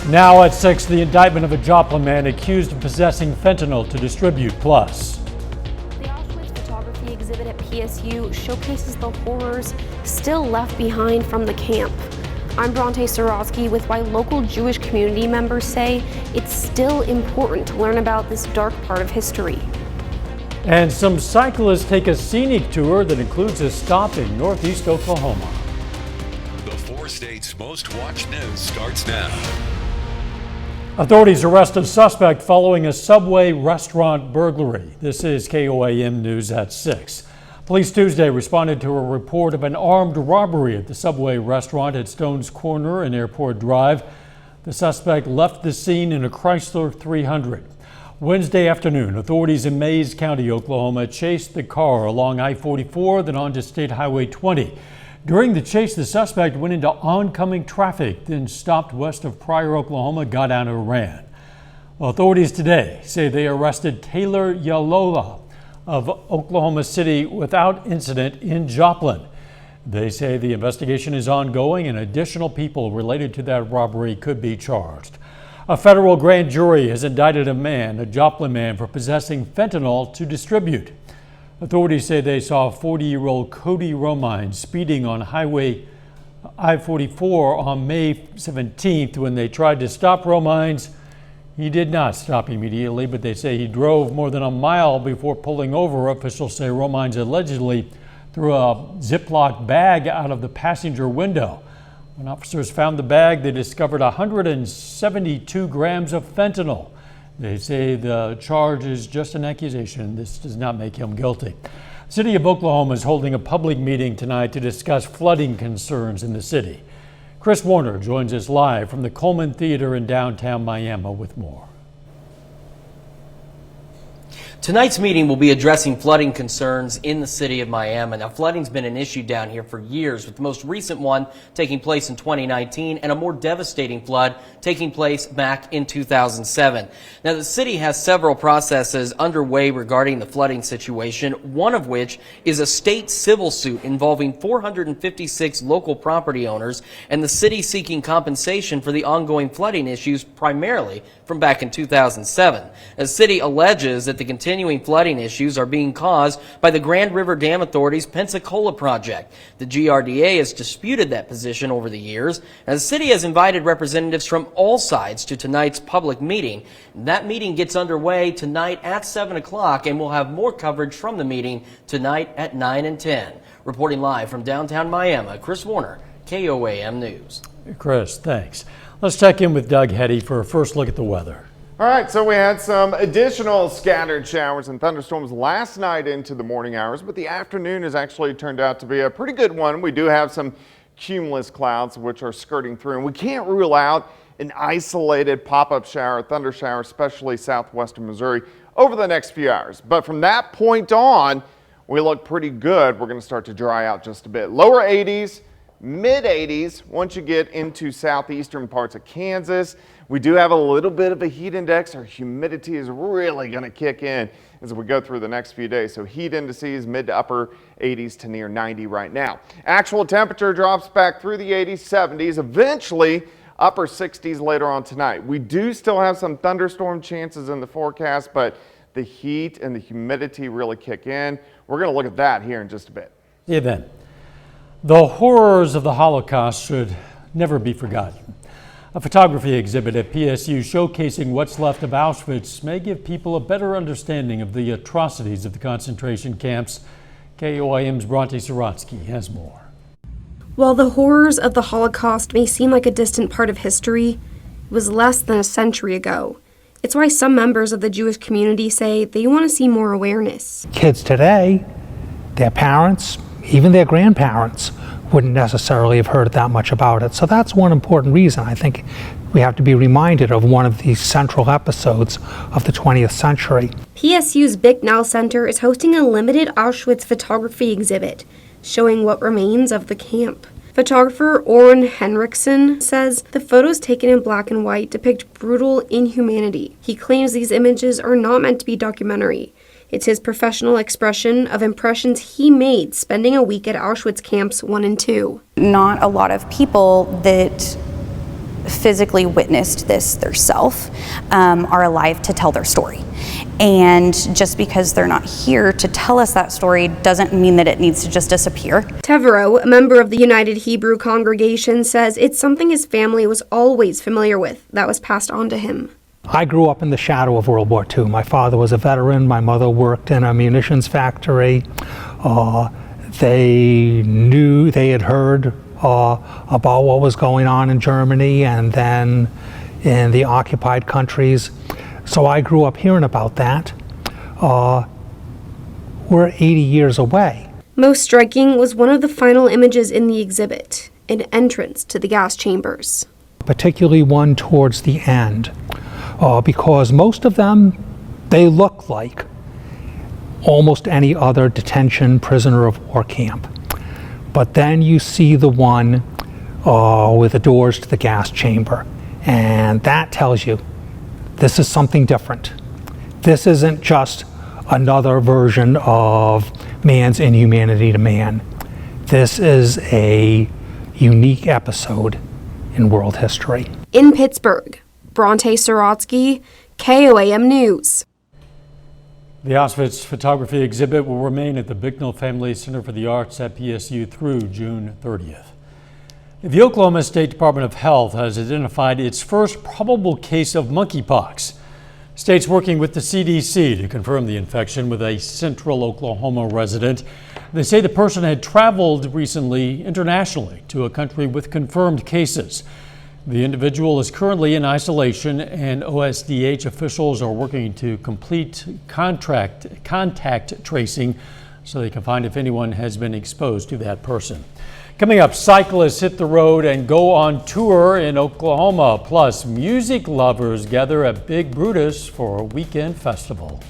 Now at 6, the indictment of a Joplin man accused of possessing fentanyl to distribute. Plus, the Auschwitz photography exhibit at PSU showcases the horrors still left behind from the camp. I'm Bronte Sorosky with why local Jewish community members say it's still important to learn about this dark part of history. And some cyclists take a scenic tour that includes a stop in northeast Oklahoma. The 4 states' most watched news starts now. Authorities arrest a suspect following a Subway restaurant burglary. This is KOAM News at 6. Police Tuesday responded to a report of an armed robbery at the Subway restaurant at Stone's Corner and Airport Drive. The suspect left the scene in a Chrysler 300. Wednesday afternoon, authorities in Mayes County, Oklahoma, chased the car along I-44, then onto State Highway 20. During the chase, the suspect went into oncoming traffic, then stopped west of Pryor, Oklahoma, got out and ran. Authorities today say they arrested Taylor Yalola of Oklahoma City without incident in Joplin. They say the investigation is ongoing and additional people related to that robbery could be charged. A federal grand jury has indicted a Joplin man, for possessing fentanyl to distribute. Authorities say they saw 40-year-old Cody Romine speeding on Highway I-44 on May 17th. When they tried to stop Romines, he did not stop immediately, but they say he drove more than a mile before pulling over. Officials say Romines allegedly threw a Ziploc bag out of the passenger window. When officers found the bag, they discovered 172 grams of fentanyl. They say the charge is just an accusation. This does not make him guilty. The City of Oklahoma is holding a public meeting tonight to discuss flooding concerns in the city. Chris Warner joins us live from the Coleman Theater in downtown Miami with more. Tonight's meeting will be addressing flooding concerns in the city of Miami. Now, flooding's been an issue down here for years, with the most recent one taking place in 2019 and a more devastating flood taking place back in 2007. Now, the city has several processes underway regarding the flooding situation, one of which is a state civil suit involving 456 local property owners and the city seeking compensation for the ongoing flooding issues, primarily from back in 2007. The city alleges that the continuing flooding issues are being caused by the Grand River Dam Authority's Pensacola project. The GRDA has disputed that position over the years, and the city has invited representatives from all sides to tonight's public meeting. That meeting gets underway tonight at 7 o'clock, and we'll have more coverage from the meeting tonight at 9 and 10. Reporting live from downtown Miami, Chris Warner, KOAM News. Chris, thanks. Let's check in with Doug Hetty for a first look at the weather. All right, so we had some additional scattered showers and thunderstorms last night into the morning hours, but the afternoon has actually turned out to be a pretty good one. We do have some cumulus clouds which are skirting through, and we can't rule out an isolated pop-up shower, thunder shower, especially southwestern Missouri, over the next few hours. But from that point on, we look pretty good. We're going to start to dry out just a bit. Lower 80s, mid 80s once you get into southeastern parts of Kansas. We do have a little bit of a heat index. Our humidity is really going to kick in as we go through the next few days. So heat indices mid to upper 80s to near 90 right now. Actual temperature drops back through the 80s, 70s, eventually upper 60s later on tonight. We do still have some thunderstorm chances in the forecast, but the heat and the humidity really kick in. We're going to look at that here in just a bit. Yeah, then. The horrors of the Holocaust should never be forgotten. A photography exhibit at PSU showcasing what's left of Auschwitz may give people a better understanding of the atrocities of the concentration camps. KOAM's Bronte Sorosky has more. While the horrors of the Holocaust may seem like a distant part of history, it was less than a century ago. It's why some members of the Jewish community say they want to see more awareness. Kids today, their parents, even their grandparents, wouldn't necessarily have heard that much about it. So that's one important reason. I think we have to be reminded of one of these central episodes of the 20th century. PSU's Bicknell Center is hosting a limited Auschwitz photography exhibit showing what remains of the camp. Photographer Oren Henriksen says the photos taken in black and white depict brutal inhumanity. He claims these images are not meant to be documentary. It's his professional expression of impressions he made spending a week at Auschwitz camps 1 and 2. Not a lot of people that physically witnessed this themselves are alive to tell their story. And just because they're not here to tell us that story doesn't mean that it needs to just disappear. Teverow, a member of the United Hebrew congregation, says it's something his family was always familiar with that was passed on to him. I grew up in the shadow of World War II. My father was a veteran. My mother worked in a munitions factory. They had heard about what was going on in Germany and then in the occupied countries. So I grew up hearing about that. We're 80 years away. Most striking was one of the final images in the exhibit, an entrance to the gas chambers. Particularly one towards the end, because most of them, they look like almost any other detention prisoner of war camp. But then you see the one with the doors to the gas chamber, and that tells you this is something different. This isn't just another version of man's inhumanity to man. This is a unique episode in world history. In Pittsburgh, Bronte Sorotsky, KOAM News. The Auschwitz photography exhibit will remain at the Bicknell Family Center for the Arts at PSU through June 30th. The Oklahoma State Department of Health has identified its first probable case of monkeypox. State's working with the CDC to confirm the infection with a central Oklahoma resident. They say the person had traveled recently internationally to a country with confirmed cases. The individual is currently in isolation, and OSDH officials are working to complete contact tracing so they can find if anyone has been exposed to that person. Coming up, cyclists hit the road and go on tour in Oklahoma. Plus, music lovers gather at Big Brutus for a weekend festival.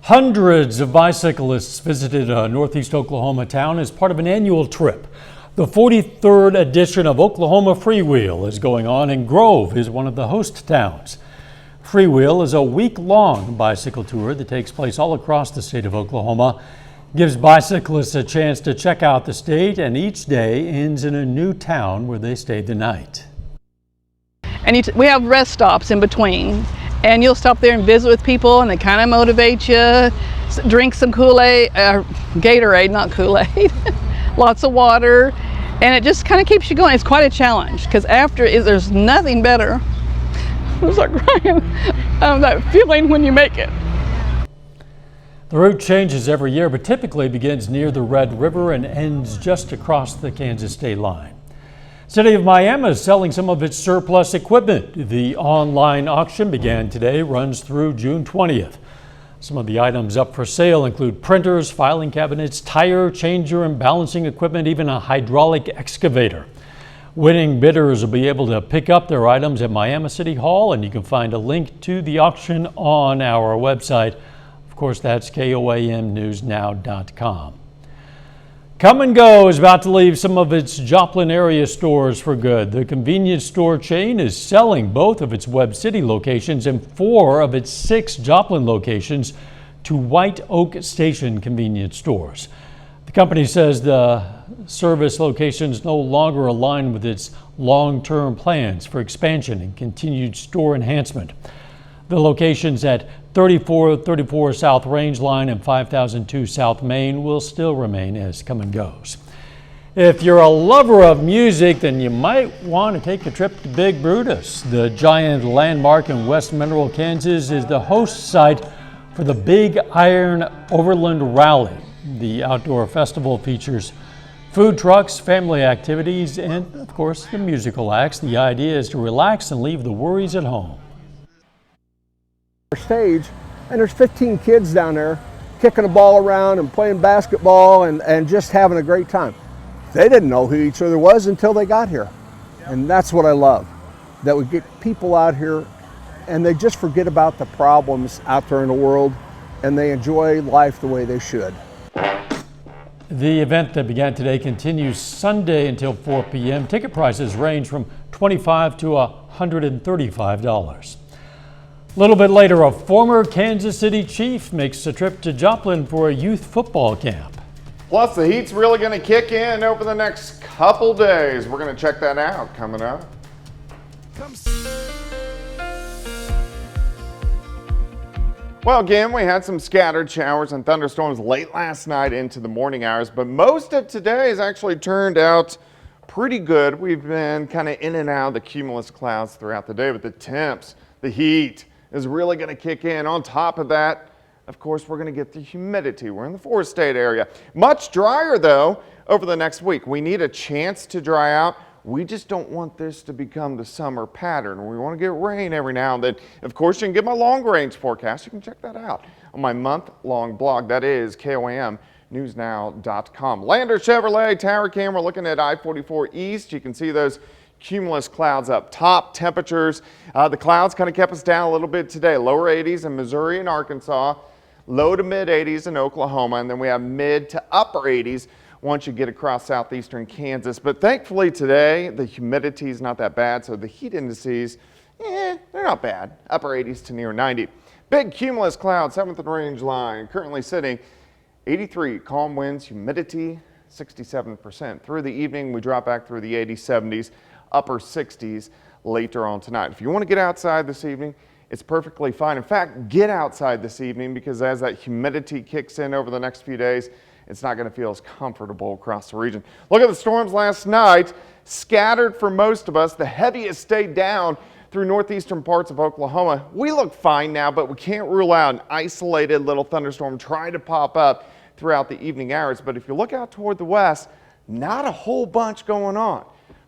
Hundreds of bicyclists visited a northeast Oklahoma town as part of an annual trip. The 43rd edition of Oklahoma Freewheel is going on, and Grove is one of the host towns. Freewheel is a week-long bicycle tour that takes place all across the state of Oklahoma. Gives bicyclists a chance to check out the state, and each day ends in a new town where they stay the night. And we have rest stops in between, and you'll stop there and visit with people, and they kind of motivate you. Drink some Kool-Aid, Gatorade, not Kool-Aid, lots of water, and it just kind of keeps you going. It's quite a challenge, because there's nothing better. I was like crying. That feeling when you make it. The route changes every year, but typically begins near the Red River and ends just across the Kansas state line. City of Miami is selling some of its surplus equipment. The online auction began today, runs through June 20th. Some of the items up for sale include printers, filing cabinets, tire changer and balancing equipment, even a hydraulic excavator. Winning bidders will be able to pick up their items at Miami City Hall, and you can find a link to the auction on our website. Of course, that's KOAMnewsnow.com. Come and Go is about to leave some of its Joplin area stores for good. The convenience store chain is selling both of its Webb City locations and 4 of its 6 Joplin locations to White Oak Station convenience stores. The company says the service locations no longer align with its long-term plans for expansion and continued store enhancement. The locations at 3434 South Range Line and 5002 South Main will still remain as Come and Goes. If you're a lover of music, then you might want to take a trip to Big Brutus. The giant landmark in West Mineral, Kansas is the host site for the Big Iron Overland Rally. The outdoor festival features food trucks, family activities, and of course the musical acts. The idea is to relax and leave the worries at home. Stage, and there's 15 kids down there kicking a ball around and playing basketball and just having a great time. They didn't know who each other was until they got here. And that's what I love, that we get people out here and they just forget about the problems out there in the world and they enjoy life the way they should. The event that began today continues Sunday until 4 p.m. Ticket prices range from $25 to $135. A little bit later, a former Kansas City Chief makes a trip to Joplin for a youth football camp. Plus, the heat's really going to kick in over the next couple days. We're going to check that out coming up. Well, again, we had some scattered showers and thunderstorms late last night into the morning hours, but most of today has actually turned out pretty good. We've been kind of in and out of the cumulus clouds throughout the day, but the temps, the heat is really going to kick in. On top of that, of course, we're going to get the humidity. We're in the four-state area. Much drier, though, over the next week. We need a chance to dry out. We just don't want this to become the summer pattern. We want to get rain every now and then. Of course, you can get my long-range forecast. You can check that out on my month-long blog. That is KOAMnewsnow.com. Lander Chevrolet Tower Cam. We're looking at I-44 East. You can see those cumulus clouds up top. Temperatures, the clouds kind of kept us down a little bit today. Lower 80s in Missouri and Arkansas. Low to mid 80s in Oklahoma. And then we have mid to upper 80s once you get across southeastern Kansas. But thankfully today, the humidity is not that bad, so the heat indices, they're not bad. Upper 80s to near 90. Big cumulus cloud, 7th and range line, currently sitting 83. Calm winds, humidity 67%. Through the evening, we drop back through the 80s, 70s, upper 60s later on tonight. If you want to get outside this evening, it's perfectly fine. In fact, get outside this evening, because as that humidity kicks in over the next few days, it's not going to feel as comfortable across the region. Look at the storms last night. Scattered for most of us. The heaviest stayed down through northeastern parts of Oklahoma. We look fine now, but we can't rule out an isolated little thunderstorm trying to pop up throughout the evening hours. But if you look out toward the west, not a whole bunch going on.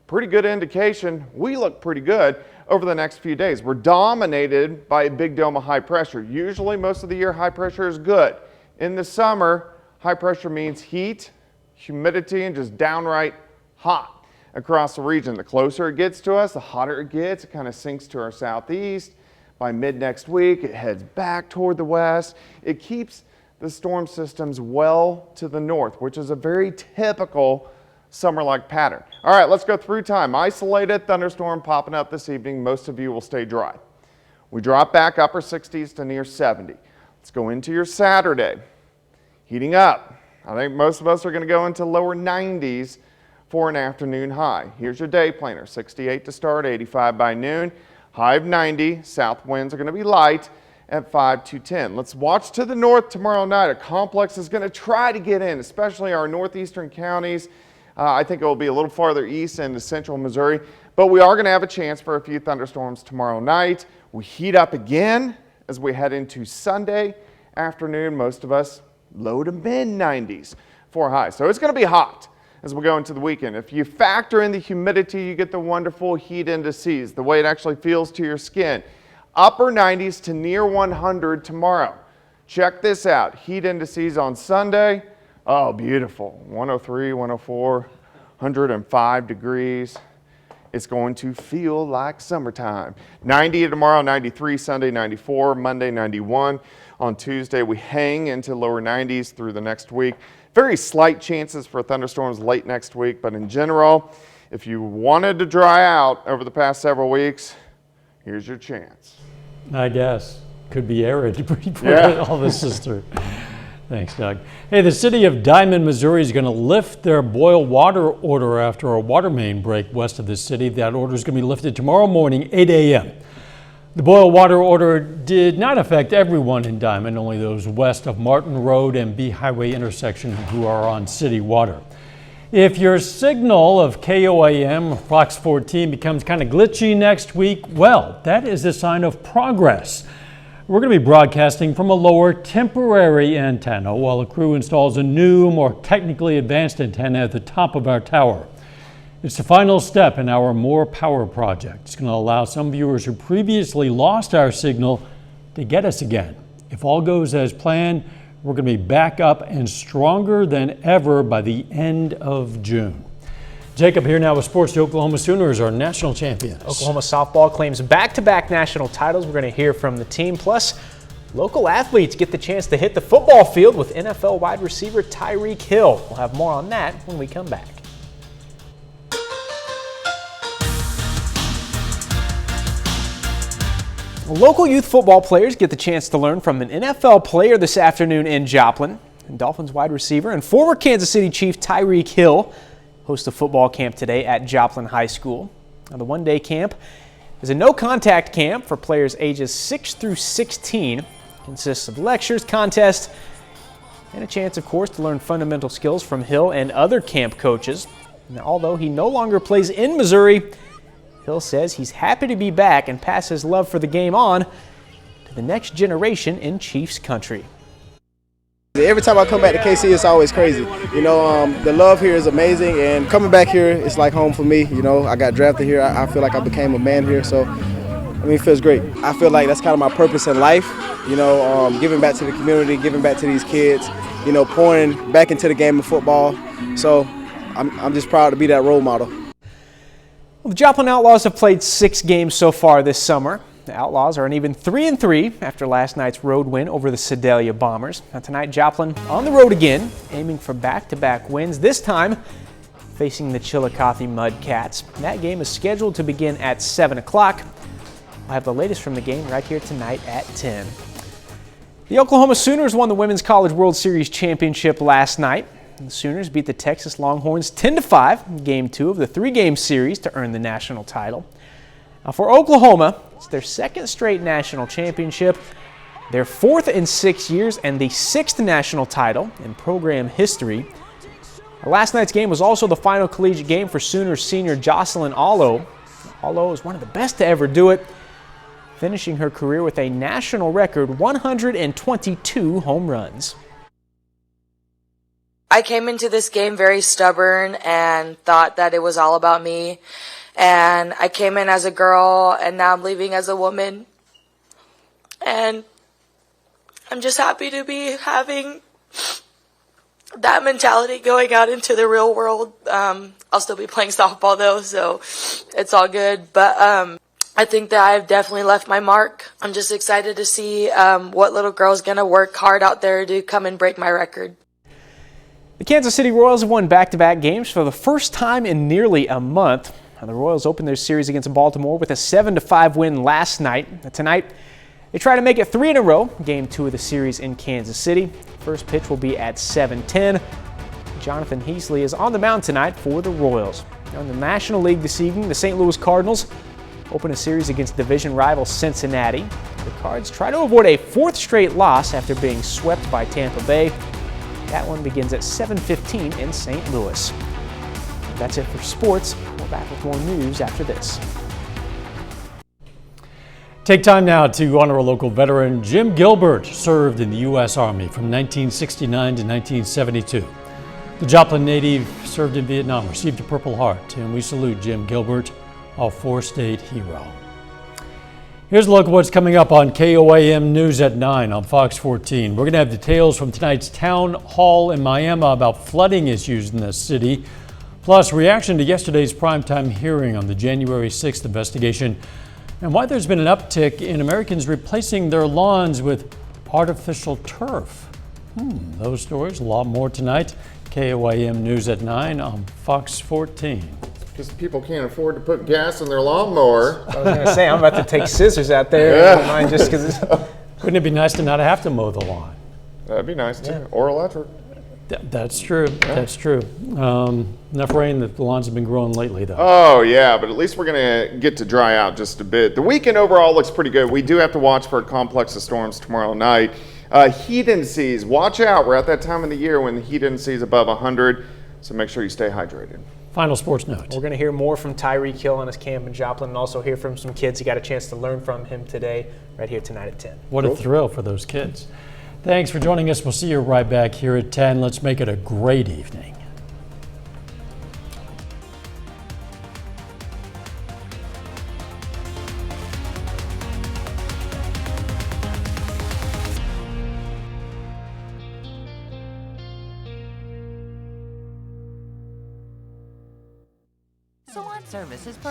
Pretty good indication we look pretty good over the next few days. We're dominated by a big dome of high pressure. Usually most of the year high pressure is good. In the summer, high pressure means heat, humidity, and just downright hot across the region. The closer it gets to us, the hotter it gets. It kind of sinks to our southeast. By mid next week, it heads back toward the west. It keeps the storm systems well to the north, which is a very typical summer-like pattern. All right, let's go through time. Isolated thunderstorm popping up this evening. Most of you will stay dry. We drop back upper 60s to near 70. Let's go into your Saturday. Heating up. I think most of us are going to go into lower 90s for an afternoon high. Here's your day planner. 68 to start, 85 by noon. High of 90. South winds are going to be light at 5 to 10. Let's watch to the north tomorrow night. A complex is going to try to get in, especially our northeastern counties. I think it will be a little farther east into central Missouri, but we are going to have a chance for a few thunderstorms tomorrow night. We heat up again as we head into Sunday afternoon. Most of us low to mid 90s for high. So it's going to be hot as we go into the weekend. If you factor in the humidity, you get the wonderful heat indices, the way it actually feels to your skin. Upper 90s to near 100 tomorrow. Check this out. Heat indices on Sunday. Oh, beautiful. 103, 104, 105 degrees. It's going to feel like summertime. 90 tomorrow, 93 Sunday, 94, Monday 91. On Tuesday, we hang into lower 90s through the next week. Very slight chances for thunderstorms late next week, but in general, if you wanted to dry out over the past several weeks, here's your chance. I guess. Could be arid all this is through. Thanks, Doug. Hey, the city of Diamond, Missouri is going to lift their boil water order after a water main break west of the city. That order is going to be lifted tomorrow morning, 8 a.m. The boil water order did not affect everyone in Diamond, only those west of Martin Road and B Highway intersection who are on city water. If your signal of KOAM Fox 14 becomes kind of glitchy next week, well, that is a sign of progress. We're going to be broadcasting from a lower temporary antenna while a crew installs a new, more technically advanced antenna at the top of our tower. It's the final step in our More Power project. It's going to allow some viewers who previously lost our signal to get us again. If all goes as planned, we're going to be back up and stronger than ever by the end of June. Jacob here now with sports. The Oklahoma Sooners are national champions. Oklahoma softball claims back-to-back national titles. We're going to hear from the team. Plus, local athletes get the chance to hit the football field with NFL wide receiver Tyreek Hill. We'll have more on that when we come back. Local youth football players get the chance to learn from an NFL player this afternoon in Joplin. Dolphins wide receiver and former Kansas City Chief Tyreek Hill hosts a football camp today at Joplin High School. Now, the one-day camp is a no-contact camp for players ages 6 through 16. It consists of lectures, contests, and a chance, of course, to learn fundamental skills from Hill and other camp coaches. Now, although he no longer plays in Missouri, Hill says he's happy to be back and pass his love for the game on to the next generation in Chiefs country. Every time I come back to KC, it's always crazy. You know, the love here is amazing, and coming back here, it's like home for me. You know, I got drafted here. I feel like I became a man here, so, I mean, it feels great. I feel like that's kind of my purpose in life, you know, giving back to the community, giving back to these kids, you know, pouring back into the game of football. So I'm just proud to be that role model. Well, the Joplin Outlaws have played 6 games so far this summer. The Outlaws are an even 3-3 after last night's road win over the Sedalia Bombers. Now tonight, Joplin on the road again, aiming for back-to-back wins, this time facing the Chillicothe Mudcats. That game is scheduled to begin at 7 o'clock. I'll have the latest from the game right here tonight at 10. The Oklahoma Sooners won the Women's College World Series Championship last night. The Sooners beat the Texas Longhorns 10-5 in Game 2 of the 3-game series to earn the national title. Now for Oklahoma, it's their 2nd straight national championship, their 4th in 6 years, and the 6th national title in program history. Last night's game was also the final collegiate game for Sooners senior Jocelyn Allo. Allo is one of the best to ever do it, finishing her career with a national record 122 home runs. I came into this game very stubborn and thought that it was all about me. And I came in as a girl, and now I'm leaving as a woman. And I'm just happy to be having that mentality going out into the real world. I'll still be playing softball, though, so it's all good. But I think that I've definitely left my mark. I'm just excited to see what little girl's going to work hard out there to come and break my record. The Kansas City Royals have won back-to-back games for the first time in nearly a month. The Royals opened their series against Baltimore with a 7-5 win last night. Tonight, they try to make it 3 in a row. Game 2 of the series in Kansas City. First pitch will be at 7:10. Jonathan Heasley is on the mound tonight for the Royals. Now in the National League this evening, the St. Louis Cardinals open a series against division rival Cincinnati. The Cards try to avoid a 4th straight loss after being swept by Tampa Bay. That one begins at 7:15 in St. Louis. That's it for sports. We're back with more news after this. Take time now to honor a local veteran. Jim Gilbert served in the U.S. Army from 1969 to 1972. The Joplin native served in Vietnam, received a Purple Heart, and we salute Jim Gilbert, our 4-state hero. Here's a look at what's coming up on KOAM News at 9 on Fox 14. We're going to have details from tonight's town hall in Miami about flooding issues in the city. Plus, reaction to yesterday's primetime hearing on the January 6th investigation and why there's been an uptick in Americans replacing their lawns with artificial turf. Those stories, a lot more tonight. KOAM News at 9 on Fox 14. Because people can't afford to put gas in their lawnmower. I was going to say, I'm about to take scissors out there. Yeah. Just because Wouldn't it be nice to not have to mow the lawn? That'd be nice too. Or electric. That's true. Yeah. That's true. Enough rain that the lawns have been growing lately, though. Oh, yeah, but at least we're going to get to dry out just a bit. The weekend overall looks pretty good. We do have to watch for a complex of storms tomorrow night. Heat indices, watch out. We're at that time of the year when the heat index is above 100, so make sure you stay hydrated. Final sports note. We're going to hear more from Tyreek Hill on his camp in Joplin and also hear from some kids. You got a chance to learn from him today, right here tonight at 10. What a thrill for those kids. Thanks for joining us. We'll see you right back here at 10. Let's make it a great evening. Salon service is